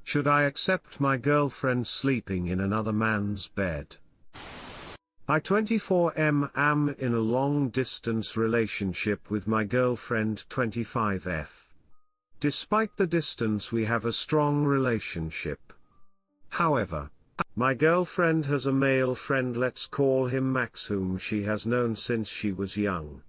Should I accept my girlfriend sleeping in another man's bed? I 24M am in a long-distance relationship with my girlfriend 25F. Despite the distance, we have a strong relationship. However, my girlfriend has a male friend, let's call him Max, whom she has known since she was young.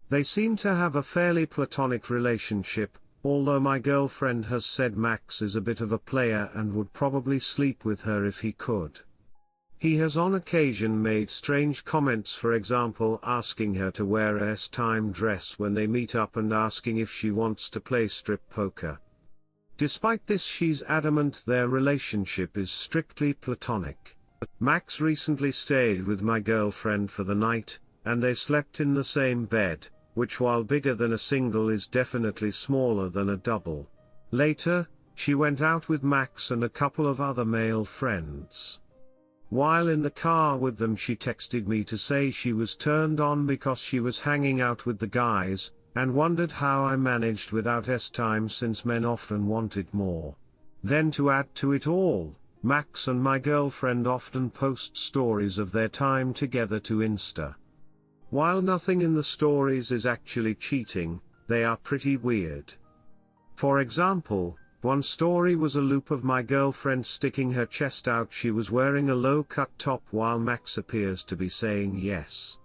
They seem to have a fairly platonic relationship, although my girlfriend has said Max is a bit of a player and would probably sleep with her if he could. He has on occasion made strange comments, for example asking her to wear a S-time dress when they meet up and asking if she wants to play strip poker. Despite this, she's adamant their relationship is strictly platonic. Max recently stayed with my girlfriend for the night, and they slept in the same bed, which while bigger than a single is definitely smaller than a double. Later, she went out with Max and a couple of other male friends. While in the car with them, she texted me to say she was turned on because she was hanging out with the guys, and wondered how I managed without S-time since men often wanted more. Then to add to it all, Max and my girlfriend often post stories of their time together to Insta. While nothing in the stories is actually cheating, they are pretty weird. For example, one story was a loop of my girlfriend sticking her chest out. She was wearing a low-cut top while Max appears to be saying yes.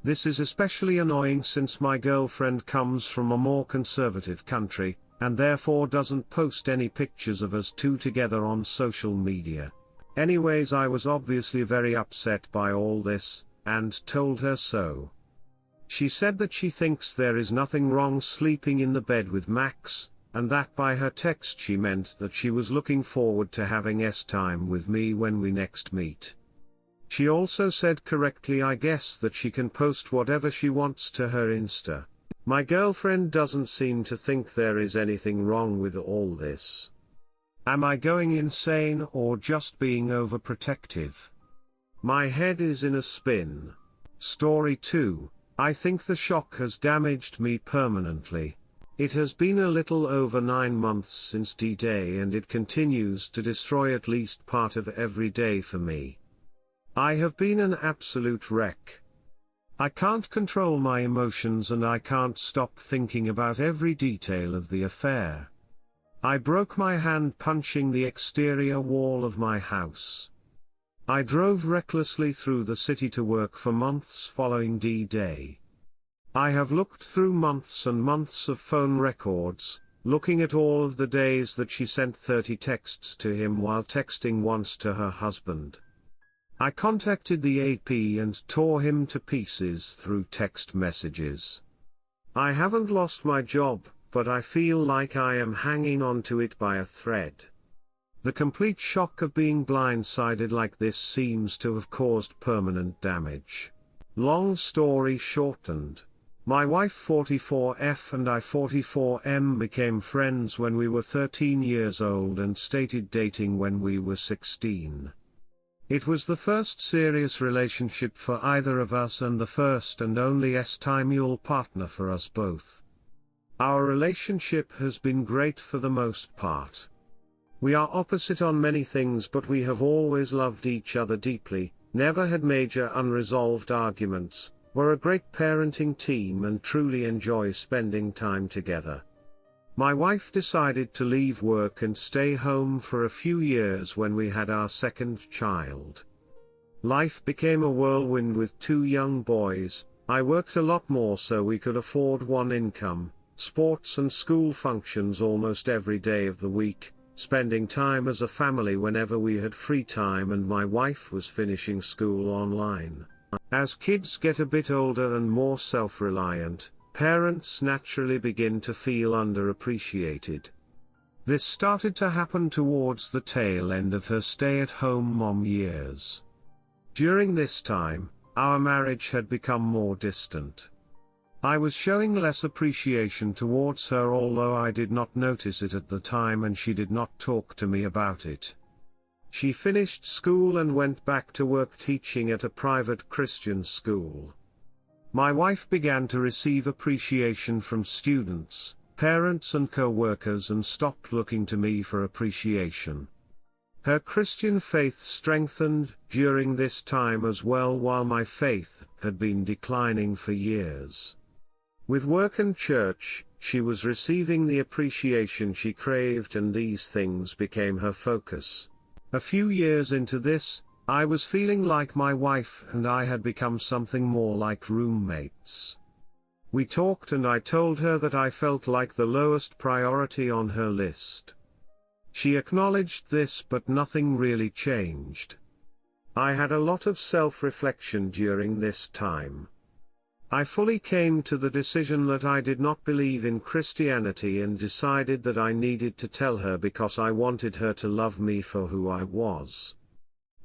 This is especially annoying since my girlfriend comes from a more conservative country, and therefore doesn't post any pictures of us two together on social media. Anyways, I was obviously very upset by all this, and told her so. She said that she thinks there is nothing wrong sleeping in the bed with Max, and that by her text she meant that she was looking forward to having S-time with me when we next meet. She also said correctly, I guess, that she can post whatever she wants to her Insta. My girlfriend doesn't seem to think there is anything wrong with all this. Am I going insane or just being overprotective? My head is in a spin. Story 2. I think the shock has damaged me permanently. It has been a little over 9 months since D-Day, and it continues to destroy at least part of every day for me. I have been an absolute wreck. I can't control my emotions and I can't stop thinking about every detail of the affair. I broke my hand punching the exterior wall of my house. I drove recklessly through the city to work for months following D-Day. I have looked through months and months of phone records, looking at all of the days that she sent 30 texts to him while texting once to her husband. I contacted the AP and tore him to pieces through text messages. I haven't lost my job, but I feel like I am hanging on to it by a thread. The complete shock of being blindsided like this seems to have caused permanent damage. Long story shortened. My wife 44F and I 44M became friends when we were 13 years old and started dating when we were 16. It was the first serious relationship for either of us and the first and only S-time partner for us both. Our relationship has been great for the most part. We are opposite on many things, but we have always loved each other deeply, never had major unresolved arguments, were a great parenting team and truly enjoy spending time together. My wife decided to leave work and stay home for a few years when we had our second child. Life became a whirlwind with 2 young boys. I worked a lot more so we could afford one income, sports and school functions almost every day of the week, spending time as a family whenever we had free time, and my wife was finishing school online. As kids get a bit older and more self-reliant, parents naturally begin to feel underappreciated. This started to happen towards the tail end of her stay-at-home mom years. During this time, our marriage had become more distant. I was showing less appreciation towards her, although I did not notice it at the time, and she did not talk to me about it. She finished school and went back to work teaching at a private Christian school. My wife began to receive appreciation from students, parents and co-workers, and stopped looking to me for appreciation. Her Christian faith strengthened during this time as well, while my faith had been declining for years. With work and church, she was receiving the appreciation she craved, and these things became her focus. A few years into this, I was feeling like my wife and I had become something more like roommates. We talked and I told her that I felt like the lowest priority on her list. She acknowledged this, but nothing really changed. I had a lot of self-reflection during this time. I fully came to the decision that I did not believe in Christianity and decided that I needed to tell her because I wanted her to love me for who I was.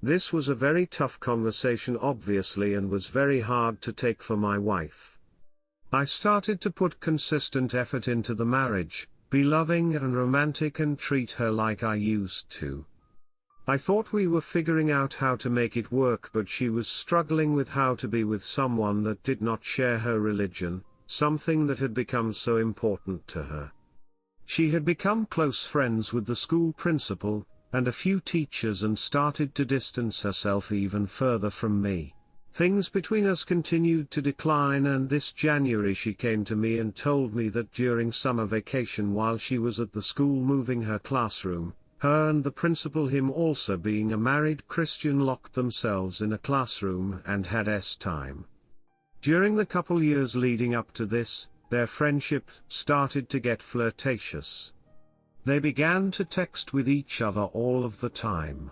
This was a very tough conversation obviously, and was very hard to take for my wife. I started to put consistent effort into the marriage, be loving and romantic, and treat her like I used to. I thought we were figuring out how to make it work, but she was struggling with how to be with someone that did not share her religion, something that had become so important to her. She had become close friends with the school principal and a few teachers and started to distance herself even further from me. Things between us continued to decline, and this January she came to me and told me that during summer vacation, while she was at the school moving her classroom, her and the principal, him also being a married Christian, locked themselves in a classroom and had time. During the couple years leading up to this, their friendship started to get flirtatious. They began to text with each other all of the time.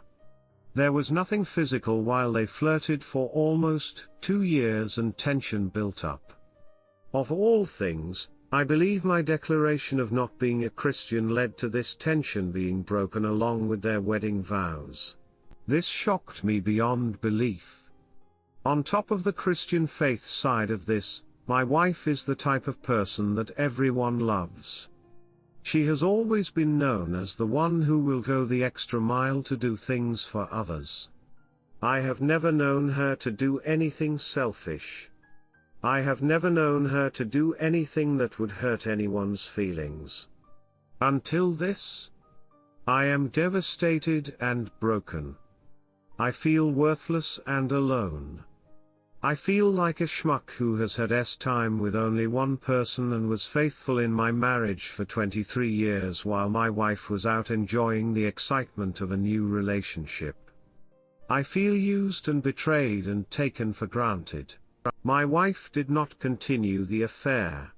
There was nothing physical while they flirted for almost 2 years, and tension built up. Of all things, I believe my declaration of not being a Christian led to this tension being broken along with their wedding vows. This shocked me beyond belief. On top of the Christian faith side of this, my wife is the type of person that everyone loves. She has always been known as the one who will go the extra mile to do things for others. I have never known her to do anything selfish. I have never known her to do anything that would hurt anyone's feelings. Until this. I am devastated and broken. I feel worthless and alone. I feel like a schmuck who has had time with only one person and was faithful in my marriage for 23 years while my wife was out enjoying the excitement of a new relationship. I feel used and betrayed and taken for granted. My wife did not continue the affair.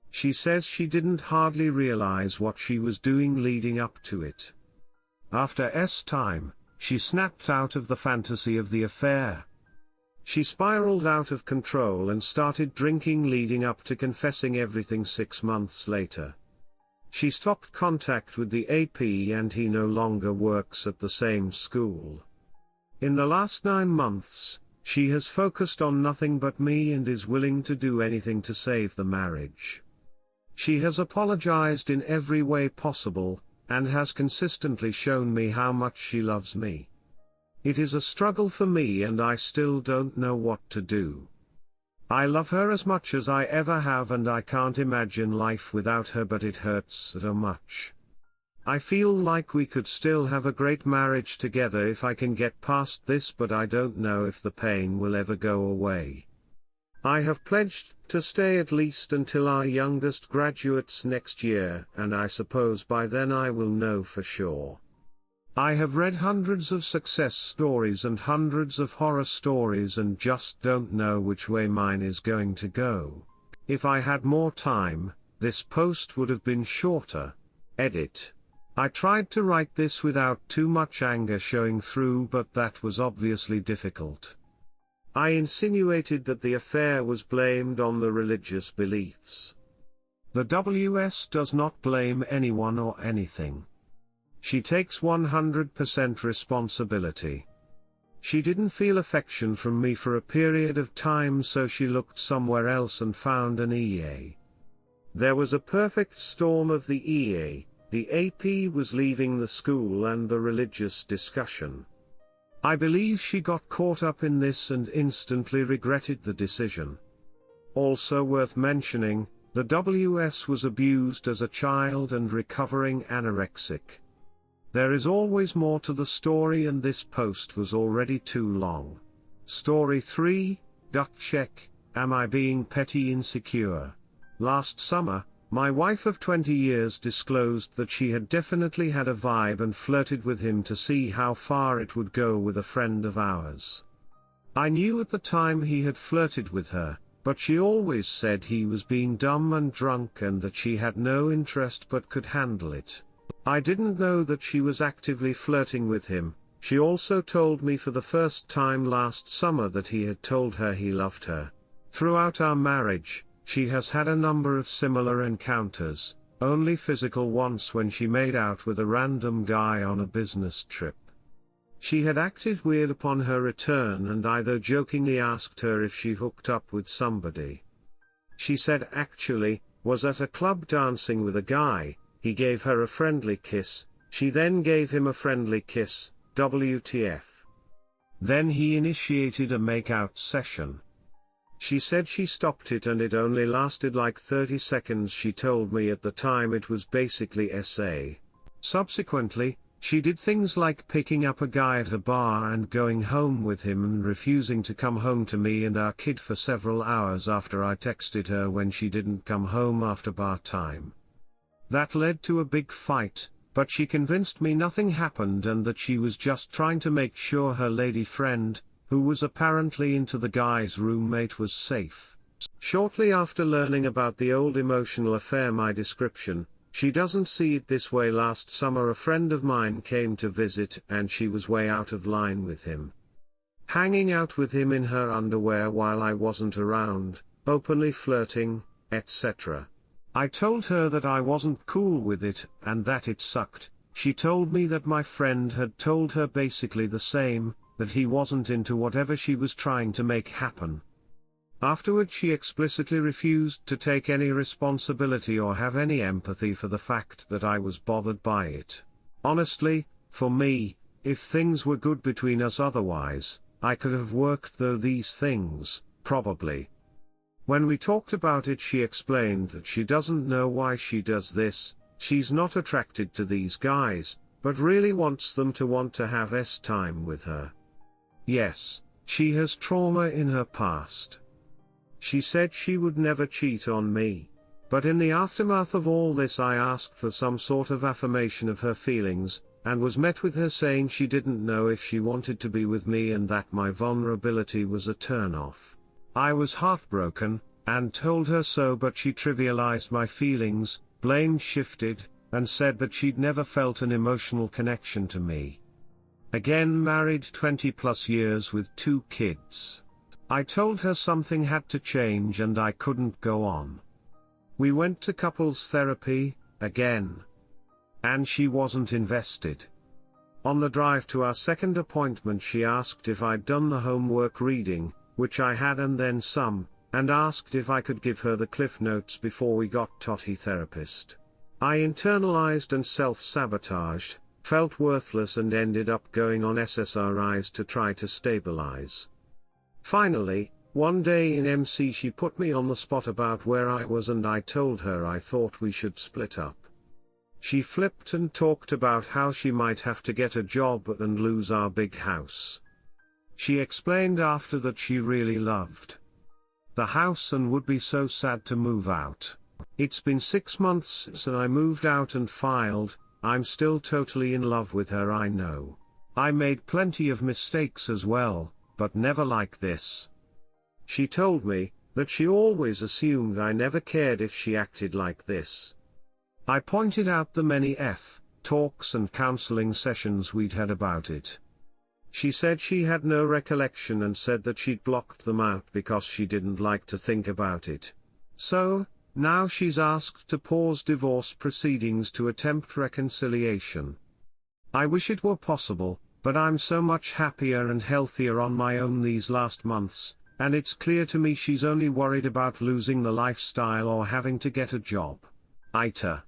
She says she didn't hardly realize what she was doing leading up to it. After time, she snapped out of the fantasy of the affair. She spiraled out of control and started drinking, leading up to confessing everything 6 months later. She stopped contact with the AP and he no longer works at the same school. In the last 9 months, she has focused on nothing but me and is willing to do anything to save the marriage. She has apologized in every way possible, and has consistently shown me how much she loves me. It is a struggle for me and I still don't know what to do. I love her as much as I ever have and I can't imagine life without her, but it hurts so much. I feel like we could still have a great marriage together if I can get past this, but I don't know if the pain will ever go away. I have pledged to stay at least until our youngest graduates next year, and I suppose by then I will know for sure. I have read hundreds of success stories and hundreds of horror stories and just don't know which way mine is going to go. If I had more time, this post would have been shorter. Edit. I tried to write this without too much anger showing through, but that was obviously difficult. I insinuated that the affair was blamed on the religious beliefs. The WS does not blame anyone or anything. She takes 100% responsibility. She didn't feel affection from me for a period of time, so she looked somewhere else and found an EA. There was a perfect storm of the EA, the AP was leaving the school and the religious discussion. I believe she got caught up in this and instantly regretted the decision. Also worth mentioning, The WS was abused as a child and recovering anorexic. There is always more to the story, and this post was already too long. Story 3, duck check, am I being petty insecure? Last summer, my wife of 20 years disclosed that she had definitely had a vibe and flirted with him to see how far it would go with a friend of ours. I knew at the time he had flirted with her, but she always said he was being dumb and drunk and that she had no interest but could handle it. I didn't know that she was actively flirting with him. She also told me for the first time last summer that he had told her he loved her. Throughout our marriage, she has had a number of similar encounters, only physical once when she made out with a random guy on a business trip. She had acted weird upon her return, and I though jokingly asked her if she hooked up with somebody. She said actually, was at a club dancing with a guy, he gave her a friendly kiss, she then gave him a friendly kiss, WTF. Then he initiated a make-out session. She said she stopped it and it only lasted like 30 seconds. She told me at the time it was basically SA. Subsequently, she did things like picking up a guy at a bar and going home with him and refusing to come home to me and our kid for several hours after I texted her when she didn't come home after bar time. That led to a big fight, but she convinced me nothing happened and that she was just trying to make sure her lady friend, who was apparently into the guy's roommate, was safe. Shortly after learning about the old emotional affair, my description, she doesn't see it this way. Last summer a friend of mine came to visit and she was way out of line with him. Hanging out with him in her underwear while I wasn't around, openly flirting, etc. I told her that I wasn't cool with it and that it sucked. She told me that my friend had told her basically the same, that he wasn't into whatever she was trying to make happen. Afterward she explicitly refused to take any responsibility or have any empathy for the fact that I was bothered by it. Honestly, for me, if things were good between us otherwise, I could have worked through these things, probably. When we talked about it, she explained that she doesn't know why she does this, she's not attracted to these guys, but really wants them to want to have time with her. Yes, she has trauma in her past. She said she would never cheat on me. But in the aftermath of all this I asked for some sort of affirmation of her feelings, and was met with her saying she didn't know if she wanted to be with me and that my vulnerability was a turn-off. I was heartbroken, and told her so, but she trivialized my feelings, blame shifted, and said that she'd never felt an emotional connection to me. Again, married 20+ years with 2 kids. I told her something had to change and I couldn't go on. We went to couples therapy, again. And she wasn't invested. On the drive to our second appointment she asked if I'd done the homework reading, which I had and then some, and asked if I could give her the cliff notes before we got totty therapist. I internalized and self-sabotaged, felt worthless and ended up going on SSRIs to try to stabilize. Finally, one day in MC she put me on the spot about where I was and I told her I thought we should split up. She flipped and talked about how she might have to get a job and lose our big house. She explained after that she really loved the house and would be so sad to move out. It's been 6 months since I moved out and filed. I'm still totally in love with her, I know. I made plenty of mistakes as well, but never like this. She told me that she always assumed I never cared if she acted like this. I pointed out the many talks and counseling sessions we'd had about it. She said she had no recollection and said that she'd blocked them out because she didn't like to think about it. So, now she's asked to pause divorce proceedings to attempt reconciliation. I wish it were possible, but I'm so much happier and healthier on my own these last months, and it's clear to me she's only worried about losing the lifestyle or having to get a job. Ita.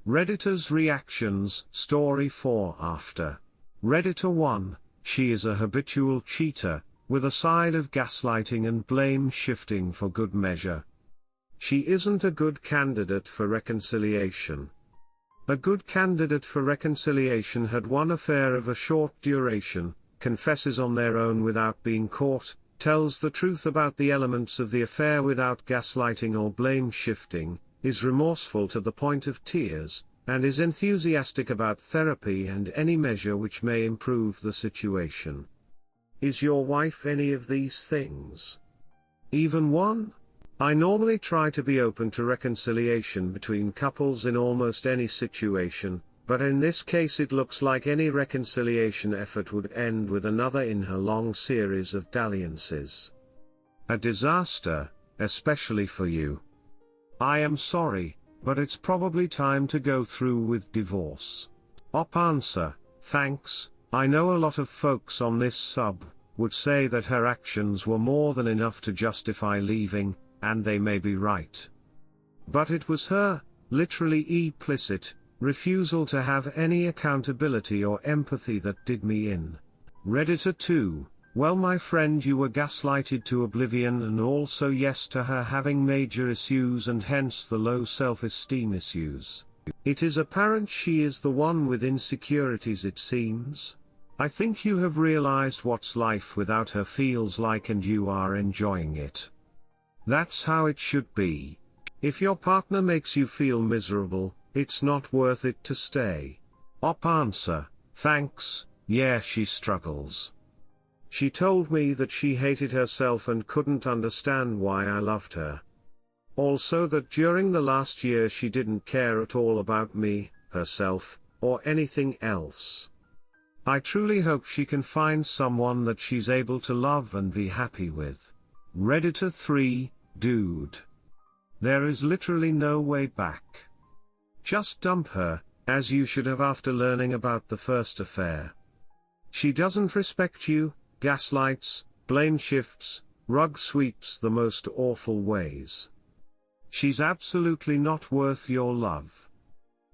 Redditor's reactions. Story 4 after. Redditor 1, she is a habitual cheater, with a side of gaslighting and blame shifting for good measure. She isn't a good candidate for reconciliation. A good candidate for reconciliation had one affair of a short duration, confesses on their own without being caught, tells the truth about the elements of the affair without gaslighting or blame shifting, is remorseful to the point of tears, and is enthusiastic about therapy and any measure which may improve the situation. Is your wife any of these things? Even one? I normally try to be open to reconciliation between couples in almost any situation, but in this case it looks like any reconciliation effort would end with another in her long series of dalliances. A disaster, especially for you. I am sorry, but it's probably time to go through with divorce. Op answer, thanks. I know a lot of folks on this sub would say that her actions were more than enough to justify leaving, and they may be right. But it was her, literally implicit, refusal to have any accountability or empathy that did me in. Redditor 2, well my friend, you were gaslighted to oblivion, and also yes to her having major issues and hence the low self-esteem issues. It is apparent she is the one with insecurities, it seems. I think you have realized what's life without her feels like, and you are enjoying it. That's how it should be. If your partner makes you feel miserable, it's not worth it to stay. Op answer, thanks, yeah, she struggles. She told me that she hated herself and couldn't understand why I loved her. Also that during the last year she didn't care at all about me, herself, or anything else. I truly hope she can find someone that she's able to love and be happy with. Redditor 3, dude. There is literally no way back. Just dump her, as you should have after learning about the first affair. She doesn't respect you, gaslights, blame shifts, rug sweeps the most awful ways. She's absolutely not worth your love.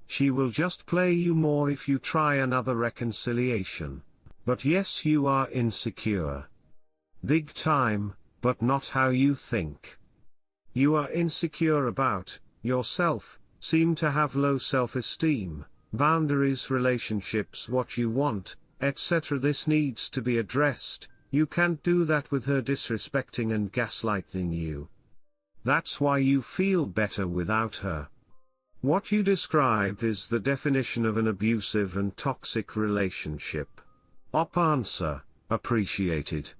She will just play you more if you try another reconciliation. But yes, you are insecure. Big time, but not how you think. You are insecure about yourself, seem to have low self-esteem, boundaries, relationships, what you want, etc. This needs to be addressed. You can't do that with her disrespecting and gaslighting you. That's why you feel better without her. What you described is the definition of an abusive and toxic relationship. Op answer, appreciated.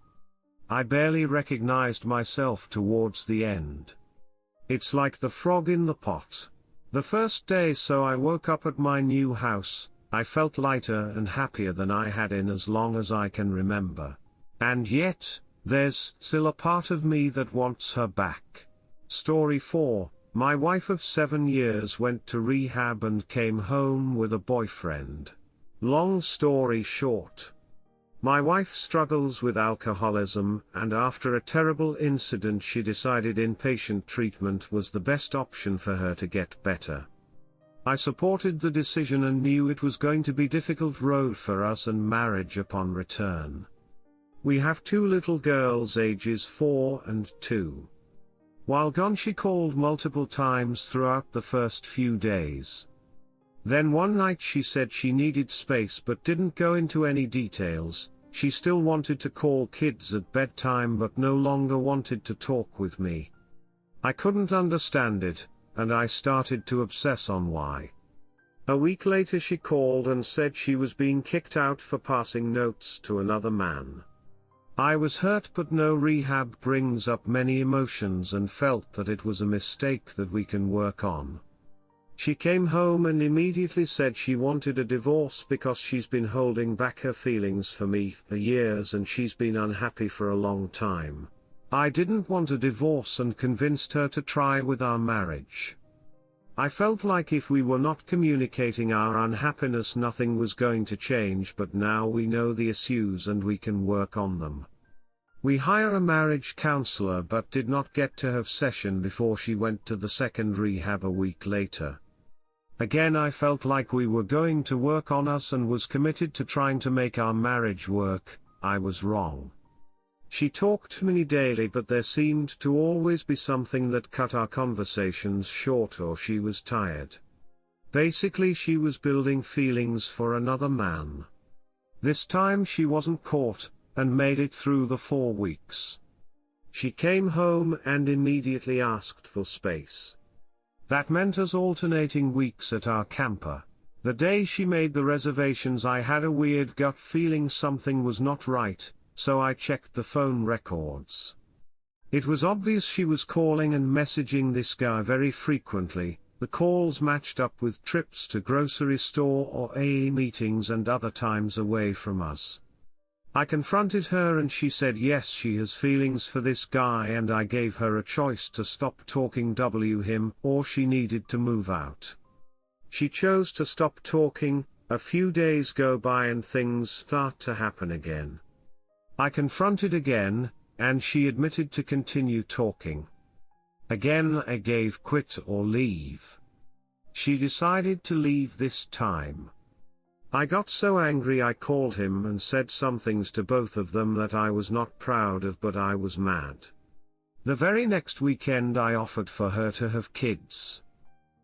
I barely recognized myself towards the end. It's like the frog in the pot. The first day I woke up at my new house, I felt lighter and happier than I had in as long as I can remember. And yet, there's still a part of me that wants her back. Story 4, my wife of 7 years went to rehab and came home with a boyfriend. Long story short. My wife struggles with alcoholism, and after a terrible incident she decided inpatient treatment was the best option for her to get better. I supported the decision and knew it was going to be a difficult road for us and marriage upon return. We have 2 little girls ages 4 and 2. While gone she called multiple times throughout the first few days. Then one night she said she needed space but didn't go into any details. She still wanted to call kids at bedtime but no longer wanted to talk with me. I couldn't understand it, and I started to obsess on why. A week later she called and said she was being kicked out for passing notes to another man. I was hurt, but no, rehab brings up many emotions and felt that it was a mistake that we can work on. She came home and immediately said she wanted a divorce because she's been holding back her feelings for me for years and she's been unhappy for a long time. I didn't want a divorce and convinced her to try with our marriage. I felt like if we were not communicating our unhappiness nothing was going to change, but now we know the issues and we can work on them. We hire a marriage counselor but did not get to have session before she went to the second rehab a week later. Again I felt like we were going to work on us and was committed to trying to make our marriage work. I was wrong. She talked to me daily, but there seemed to always be something that cut our conversations short, or she was tired. Basically, she was building feelings for another man. This time she wasn't caught, and made it through the 4 weeks. She came home and immediately asked for space. That meant us alternating weeks at our camper. The day she made the reservations, I had a weird gut feeling something was not right, so I checked the phone records. It was obvious she was calling and messaging this guy very frequently. The calls matched up with trips to grocery store or AA meetings and other times away from us. I confronted her and she said yes, she has feelings for this guy, and I gave her a choice to stop talking him, or she needed to move out. She chose to stop talking. A few days go by and things start to happen again. I confronted again, and she admitted to continue talking. Again I gave quit or leave. She decided to leave this time. I got so angry I called him and said some things to both of them that I was not proud of, but I was mad. The very next weekend I offered for her to have kids.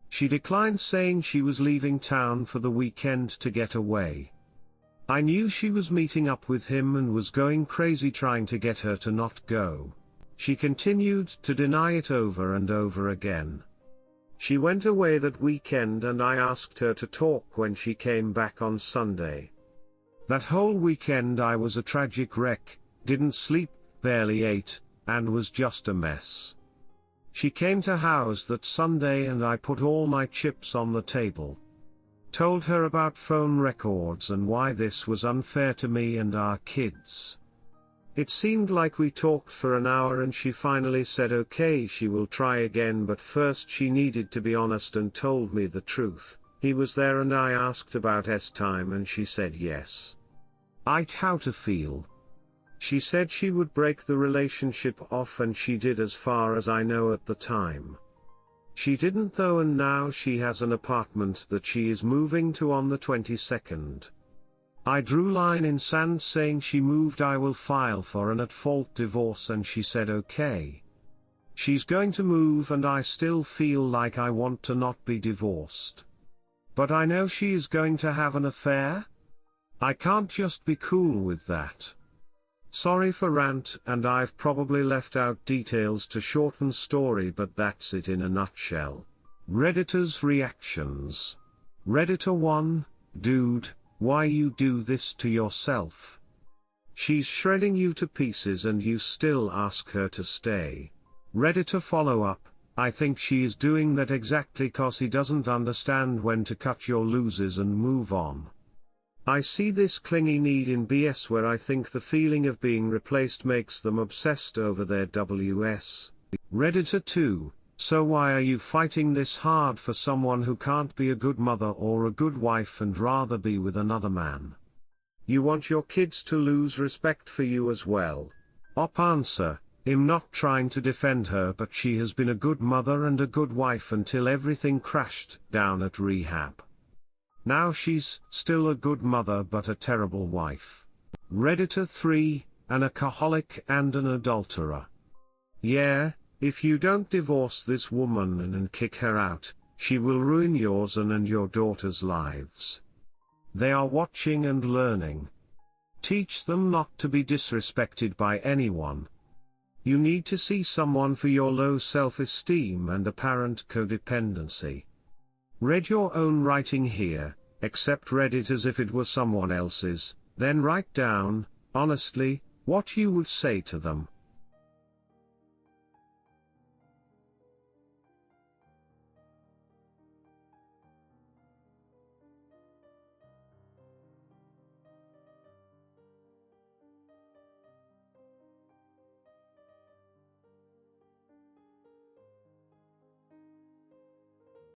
She declined, saying she was leaving town for the weekend to get away. I knew she was meeting up with him and was going crazy trying to get her to not go. She continued to deny it over and over again. She went away that weekend and I asked her to talk when she came back on Sunday. That whole weekend I was a tragic wreck, didn't sleep, barely ate, and was just a mess. She came to house that Sunday and I put all my chips on the table. Told her about phone records and why this was unfair to me and our kids. It seemed like we talked for an hour and she finally said okay, she will try again, but first she needed to be honest and told me the truth. He was there and I asked about time and she said yes. How to feel. She said she would break the relationship off and she did, as far as I know at the time. She didn't though, and now she has an apartment that she is moving to on the 22nd. I drew line in sand saying she moved, I will file for an at-fault divorce, and she said okay. She's going to move and I still feel like I want to not be divorced. But I know she is going to have an affair. I can't just be cool with that. Sorry for rant, and I've probably left out details to shorten story, but that's it in a nutshell. Redditors' reactions. Redditor 1, dude, why you do this to yourself? She's shredding you to pieces and you still ask her to stay. Redditor follow-up, I think she is doing that exactly cause he doesn't understand when to cut your losses and move on. I see this clingy need in BS where I think the feeling of being replaced makes them obsessed over their WS. Redditor 2, so why are you fighting this hard for someone who can't be a good mother or a good wife and rather be with another man? You want your kids to lose respect for you as well. Answer, I'm not trying to defend her, but she has been a good mother and a good wife until everything crashed down at rehab. Now she's still a good mother but a terrible wife. Redditor 3, an alcoholic and an adulterer. Yeah, if you don't divorce this woman and kick her out, she will ruin yours and your daughter's lives. They are watching and learning. Teach them not to be disrespected by anyone. You need to see someone for your low self-esteem and apparent codependency. Read your own writing here, accept Reddit as if it were someone else's, then write down, honestly, what you would say to them.